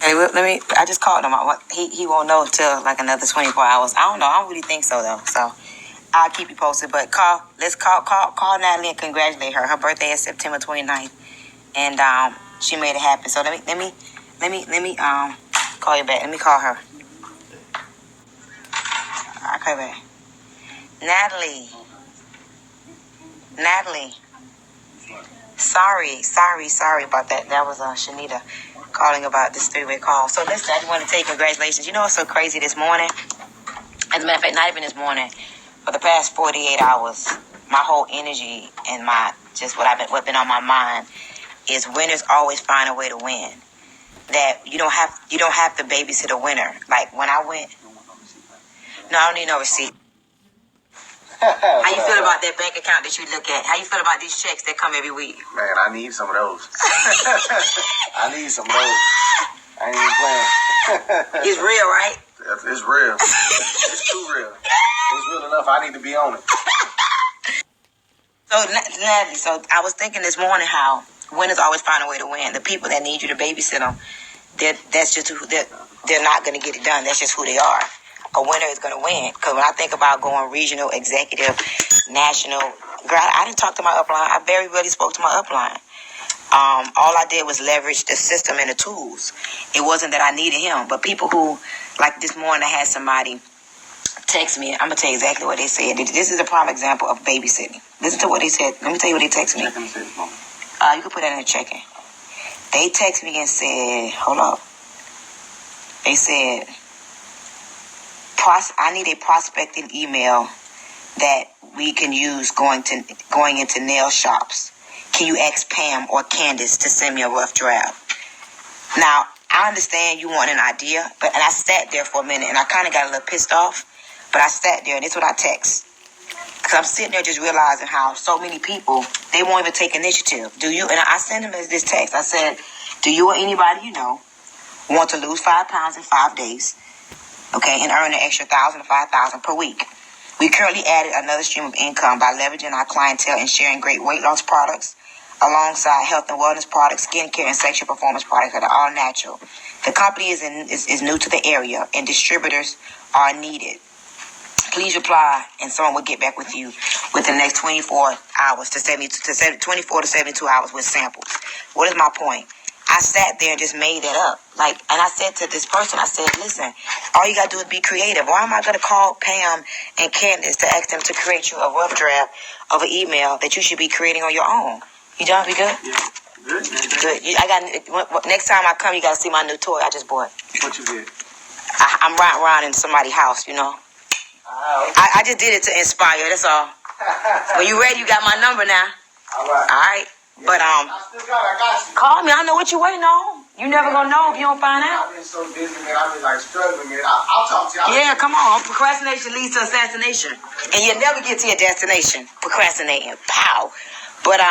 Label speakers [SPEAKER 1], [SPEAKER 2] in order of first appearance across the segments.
[SPEAKER 1] Hey, I just called him. He won't know till like another 24 hours. I don't know. I don't really think so though. So I'll keep you posted. But let's call Natalie and congratulate her. Her birthday is September 29th, and she made it happen. So let me call you back. Let me call her. I'll call you back. Natalie. Sorry about that. That was Shanita calling about this three-way call. So listen, I just want to tell you congratulations. You know what's so crazy this morning? As a matter of fact, not even this morning. For the past 48 hours, my whole energy and what's been on my mind is winners always find a way to win. That you don't have to babysit a winner. Like when I went, no, I don't need no receipt. How you feel about that bank account that you look at? How you feel about these checks that come every week?
[SPEAKER 2] Man, I need some of those. I need some of those. I ain't even playing.
[SPEAKER 1] It's real, right?
[SPEAKER 2] It's real. It's too real. It's real enough. I need to be on it.
[SPEAKER 1] So, Natalie, I was thinking this morning how winners always find a way to win. The people that need you to babysit them, they're not going to get it done. That's just who they are. A winner is going to win. Because when I think about going regional, executive, national, girl, I didn't talk to my upline. I very rarely spoke to my upline. All I did was leverage the system and the tools. It wasn't that I needed him. But people who, like this morning, I had somebody text me. I'm going to tell you exactly what they said. This is a prime example of babysitting. Listen to what they said. Let me tell you what they texted me. You can put that in the check-in. They text me and said, hold up. They said, I need a prospecting email that we can use going into nail shops. Can you ask Pam or Candace to send me a rough draft? Now, I understand you want an idea, and I sat there for a minute, and I kind of got a little pissed off, but I sat there, and this is what I text. Because I'm sitting there just realizing how so many people, they won't even take initiative. Do you? And I sent them this text. I said, do you or anybody you know want to lose 5 pounds in 5 days? Okay, and earn an extra $1,000 to $5,000 per week. We currently added another stream of income by leveraging our clientele and sharing great weight loss products alongside health and wellness products, skincare, and sexual performance products that are all natural. The company is new to the area, and distributors are needed. Please reply, and someone will get back with you within the next 24 to 72 hours with samples. What is my point? I sat there and just made that up. And I said to this person, I said, listen, all you got to do is be creative. Why am I going to call Pam and Candace to ask them to create you a rough draft of an email that you should be creating on your own? You done? We good?
[SPEAKER 2] Yeah. Good.
[SPEAKER 1] Good. Next time I come, you got to see my new toy I just bought.
[SPEAKER 2] What you did?
[SPEAKER 1] I'm riding around in somebody's house, you know.
[SPEAKER 2] Okay.
[SPEAKER 1] I just did it to inspire, that's all. When you ready, you got my number now.
[SPEAKER 2] All right.
[SPEAKER 1] All right.
[SPEAKER 2] Yeah,
[SPEAKER 1] But
[SPEAKER 2] I got you.
[SPEAKER 1] call me. I know what you waiting on. You never gonna know if you don't find out.
[SPEAKER 2] I've been so busy, man. I've been struggling, man. I'll talk to you.
[SPEAKER 1] Yeah, come on. Procrastination leads to assassination, and you'll never get to your destination procrastinating. Pow. But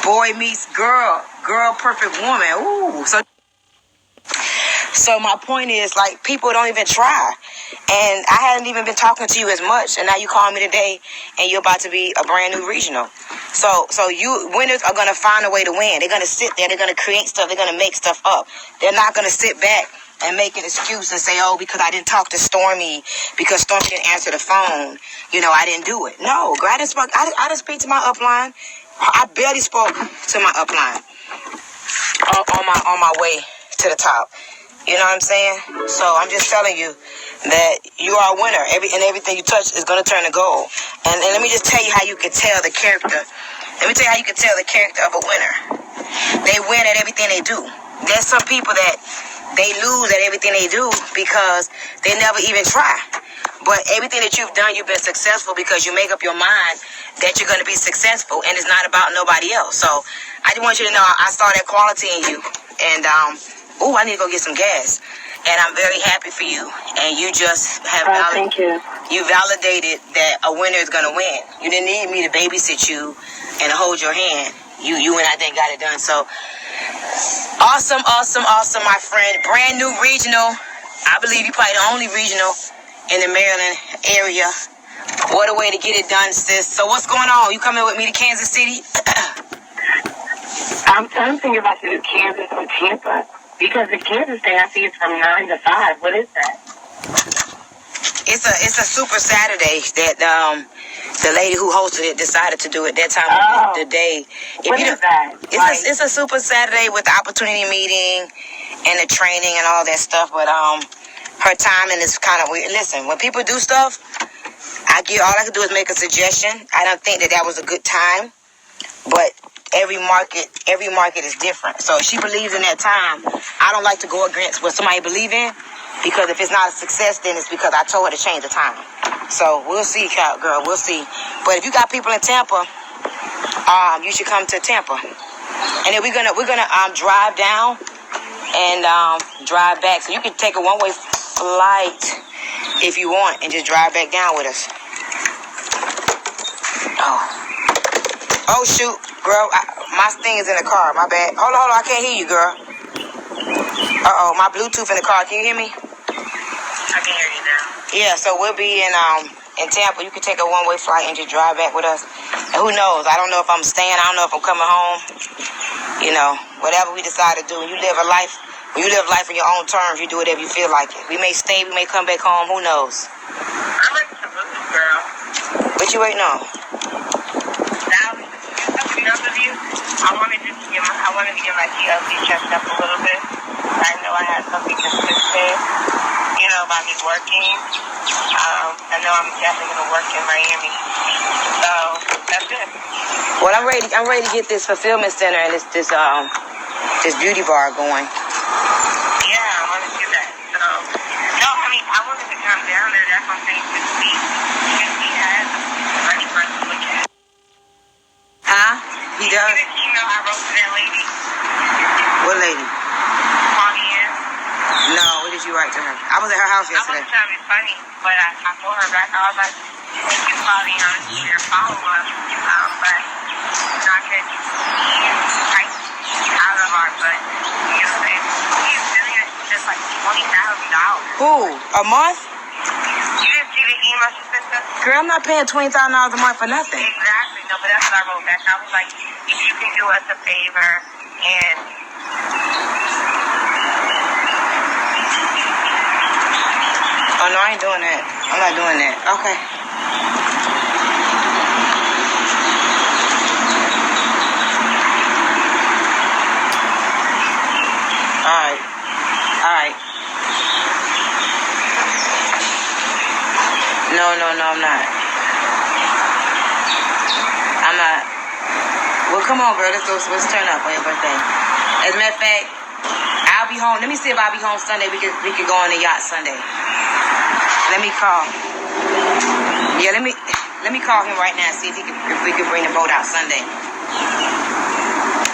[SPEAKER 1] boy meets girl, perfect woman. Ooh. So my point is, people don't even try. And I hadn't even been talking to you as much, and now you call me today, and you're about to be a brand new regional. So you winners are going to find a way to win. They're going to sit there. They're going to create stuff. They're going to make stuff up. They're not going to sit back and make an excuse and say, oh, because I didn't talk to Stormy, because Stormy didn't answer the phone, I didn't do it. No, girl, I didn't speak to my upline. I barely spoke to my upline on my way to the top. You know what I'm saying? So I'm just telling you that you are a winner. Everything you touch is going to turn to gold. And let me just tell you how you can tell the character. Let me tell you how you can tell the character of a winner. They win at everything they do. There's some people that they lose at everything they do because they never even try. But everything that you've done, you've been successful because you make up your mind that you're going to be successful, and it's not about nobody else. So I just want you to know I saw that quality in you. And, I need to go get some gas. And I'm very happy for you. And you just have
[SPEAKER 3] thank you.
[SPEAKER 1] You validated that a winner is going to win. You didn't need me to babysit you and hold your hand. You and I got it done. So awesome, my friend. Brand new regional. I believe you're probably the only regional in the Maryland area. What a way to get it done, sis. So what's going on? You coming with me to Kansas City?
[SPEAKER 3] I'm thinking about to do Kansas or Tampa. Because the Kansas thing, I see it's from 9 to 5. What is that?
[SPEAKER 1] It's a Super Saturday that the lady who hosted it decided to do it that time of the day.
[SPEAKER 3] What is that?
[SPEAKER 1] It's a Super Saturday with the opportunity meeting and the training and all that stuff. But her timing is kind of weird. Listen, when people do stuff, all I can do is make a suggestion. I don't think that was a good time, but every market is different. So if she believes in that time, I don't like to go against what somebody believes in, because if it's not a success, then it's because I told her to change the time. So we'll see, girl. We'll see. But if you got people in Tampa, you should come to Tampa. And then we're gonna drive down and drive back. So you can take a one-way flight if you want and just drive back down with us. Oh shoot, girl. My thing is in the car. My bad. Hold on. I can't hear you, girl. My Bluetooth in the car. Can you hear me?
[SPEAKER 3] I can hear you now.
[SPEAKER 1] Yeah, so we'll be in Tampa. You can take a one-way flight and just drive back with us. And who knows? I don't know if I'm staying. I don't know if I'm coming home. You know, whatever we decide to do. When you live life on your own terms, you do whatever you feel like it. We may stay. We may come back home. Who knows?
[SPEAKER 3] I'm ready to move, girl.
[SPEAKER 1] What you waiting on?
[SPEAKER 3] Now, to be honest with you, I wanted to get my TLC checked up a little bit. I know I had something consistent, about me working. I know I'm definitely going to work in Miami. So, that's it.
[SPEAKER 1] Well, I'm ready to get this fulfillment center and this beauty bar going.
[SPEAKER 3] Yeah, I want to do that. So, no, I wanted to come down there. That's what I'm saying, this week. Because he has money for us to look at.
[SPEAKER 1] Huh? He does?
[SPEAKER 3] You see the email I wrote to that lady?
[SPEAKER 1] What lady?
[SPEAKER 3] Claudia.
[SPEAKER 1] No, what did you write to her? I was at her house yesterday.
[SPEAKER 3] I was trying to be funny, but I told her back. I was like, thank you, Claudia, for your follow-up. But not that he's like out of our budget. He's doing it just like $20,000.
[SPEAKER 1] Who? A month?
[SPEAKER 3] You didn't see the email she sent us?
[SPEAKER 1] Girl, I'm not paying $20,000 a month for nothing.
[SPEAKER 3] Exactly. No, but that's what I wrote back. I was like, if you can do us a favor and...
[SPEAKER 1] Oh, no, I ain't doing that. I'm not doing that. Okay. All right. No, I'm not. Well, come on, girl. Let's turn up on your birthday. As a matter of fact, I'll be home. Let me see if I'll be home Sunday. We could go on the yacht Sunday. Let me call. Yeah, let me call him right now and see if we can bring the boat out Sunday.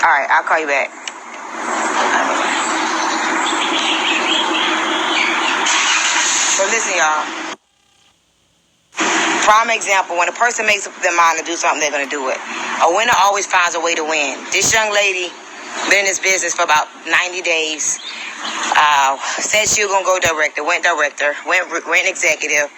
[SPEAKER 1] All right, I'll call you back. So listen, y'all. Prime example, when a person makes up their mind to do something, they're going to do it. A winner always finds a way to win. This young lady been in this business for about 90 days. Said she was going to go director, went executive.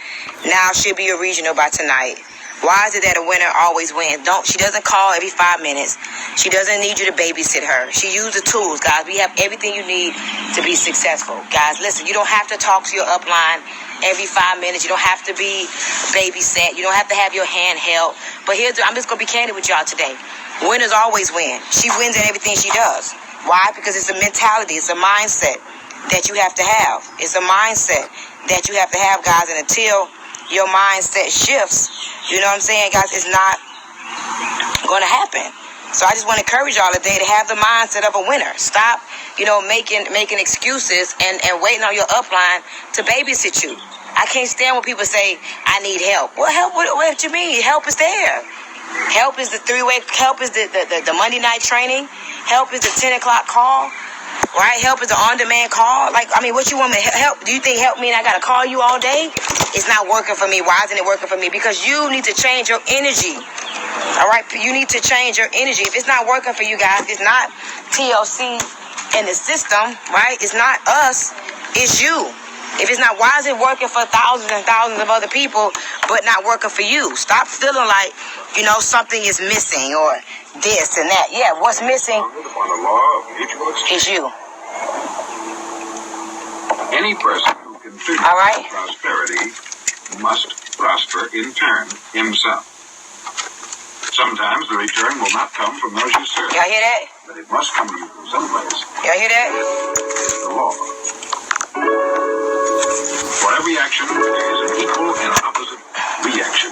[SPEAKER 1] Now she'll be a regional by tonight. Why is it that a winner always wins? She doesn't call every 5 minutes. She doesn't need you to babysit her. She uses the tools, guys. We have everything you need to be successful. Guys, listen, you don't have to talk to your upline every 5 minutes. You don't have to be babysat. You don't have to have your hand held. But I'm just going to be candid with y'all today. Winners always win. She wins at everything she does. Why? Because it's a mentality. It's a mindset that you have to have. It's a mindset that you have to have, guys. And until your mindset shifts, you know what I'm saying, guys, it's not going to happen. So I just want to encourage y'all today to have the mindset of a winner. Stop, making excuses and waiting on your upline to babysit you. I can't stand when people say, I need help. Well, help, what do you mean? Help is there. Help is the three-way. Help is the Monday night training. Help is the 10 o'clock call. Right? Help is the on-demand call. What you want me to help? Do you think help mean I got to call you all day? It's not working for me. Why isn't it working for me? Because you need to change your energy. All right? You need to change your energy. If it's not working for you guys, it's not TLC in the system, right? It's not us. It's you. If it's not, why is it working for thousands and thousands of other people, but not working for you? Stop feeling like, something is missing or this and that. Yeah, what's missing is you.
[SPEAKER 4] Any person who contributes to prosperity must prosper in turn himself. Sometimes the return will not come from those you serve.
[SPEAKER 1] Y'all hear that?
[SPEAKER 4] But it must come to you from someplace.
[SPEAKER 1] Y'all hear that?
[SPEAKER 4] The law. For every action, there is an equal and opposite reaction.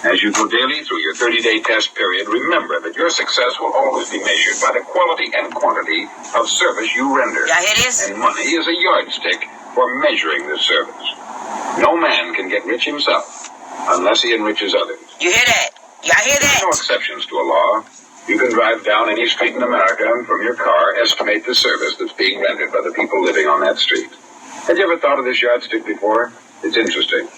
[SPEAKER 4] As you go daily through your 30-day test period, remember that your success will always be measured by the quality and quantity of service you render.
[SPEAKER 1] Y'all hear this?
[SPEAKER 4] And money is a yardstick for measuring this service. No man can get rich himself unless he enriches others.
[SPEAKER 1] You hear that? Y'all hear that?
[SPEAKER 4] There are no exceptions to a law. You can drive down any street in America and from your car estimate the service that's being rendered by the people living on that street. Had you ever thought of this yardstick before? It's interesting.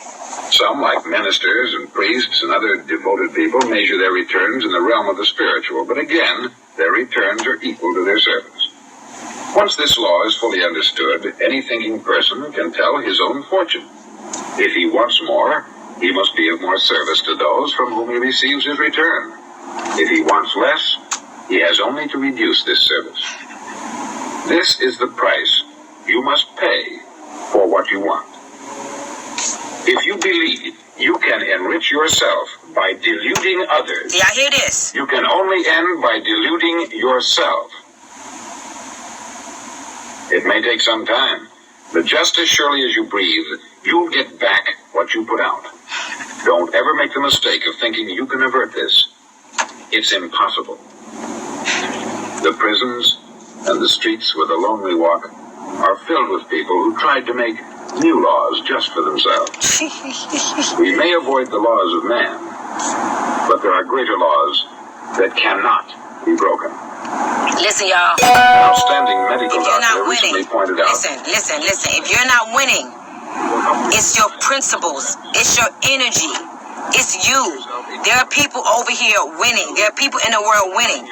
[SPEAKER 4] Some, like ministers and priests and other devoted people, measure their returns in the realm of the spiritual, but again, their returns are equal to their service. Once this law is fully understood, any thinking person can tell his own fortune. If he wants more, he must be of more service to those from whom he receives his return. If he wants less, he has only to reduce this service. This is the price you must pay for what you want. If you believe you can enrich yourself by deluding others,
[SPEAKER 1] y'all hear this?
[SPEAKER 4] You can only end by deluding yourself. It may take some time, but just as surely as you breathe, you'll get back what you put out. Don't ever make the mistake of thinking you can avert this. It's impossible. The prisons and the streets where the lonely walk are filled with people who tried to make new laws just for themselves. We may avoid the laws of man, but there are greater laws that cannot be broken.
[SPEAKER 1] Listen, y'all.
[SPEAKER 4] An outstanding medical
[SPEAKER 1] if you're
[SPEAKER 4] doctor
[SPEAKER 1] not winning,
[SPEAKER 4] recently pointed out.
[SPEAKER 1] Listen. If you're not winning, it's your principles. It's your energy. It's you. There are people over here winning. There are people in the world winning.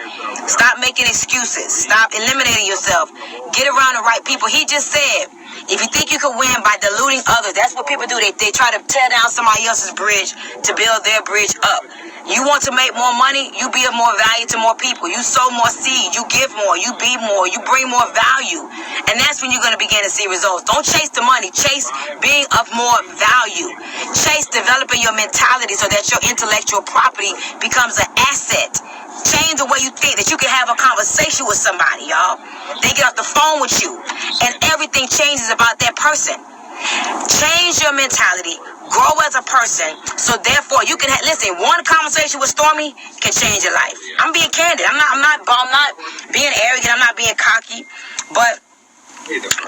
[SPEAKER 1] Stop making excuses. Stop eliminating yourself. Get around the right people. He just said, if you think you can win by deluding others, that's what people do. They try to tear down somebody else's bridge to build their bridge up. You want to make more money, you be of more value to more people. You sow more seed, you give more, you be more, you bring more value. And that's when you're going to begin to see results. Don't chase the money, chase being of more value. Chase developing your mentality so that your intellectual property becomes an asset. Change the way you think, that you can have a conversation with somebody, y'all. They get off the phone with you, and everything changes about that person. Change your mentality, grow as a person, so therefore you can listen. One conversation with Stormy can change your life. I'm being candid. I'm not being arrogant. I'm not being cocky. But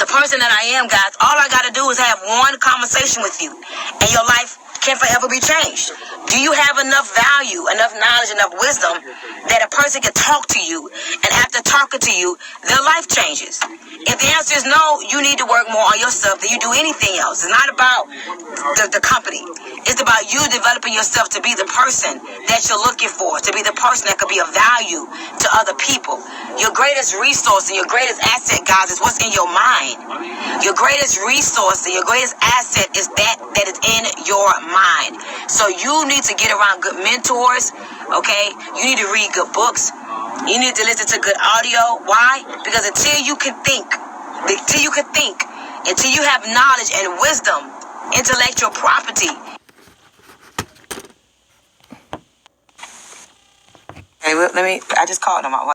[SPEAKER 1] the person that I am, guys, all I got to do is have one conversation with you, and your life can forever be changed. Do you have enough value, enough knowledge, enough wisdom that a person can talk to you, and after talking to you, their life changes? If the answer is no, you need to work more on yourself than you do anything else. It's not about the company. It's about you developing yourself to be the person that you're looking for, to be the person that could be of value to other people. Your greatest resource and your greatest asset, guys, is what's in your mind. Your greatest resource and your greatest asset is that is in your mind. So you need to get around good mentors, okay? You need to read good books. You need to listen to good audio. Why? Because until you can think, until you have knowledge and wisdom, intellectual property. Hey, I just called him out.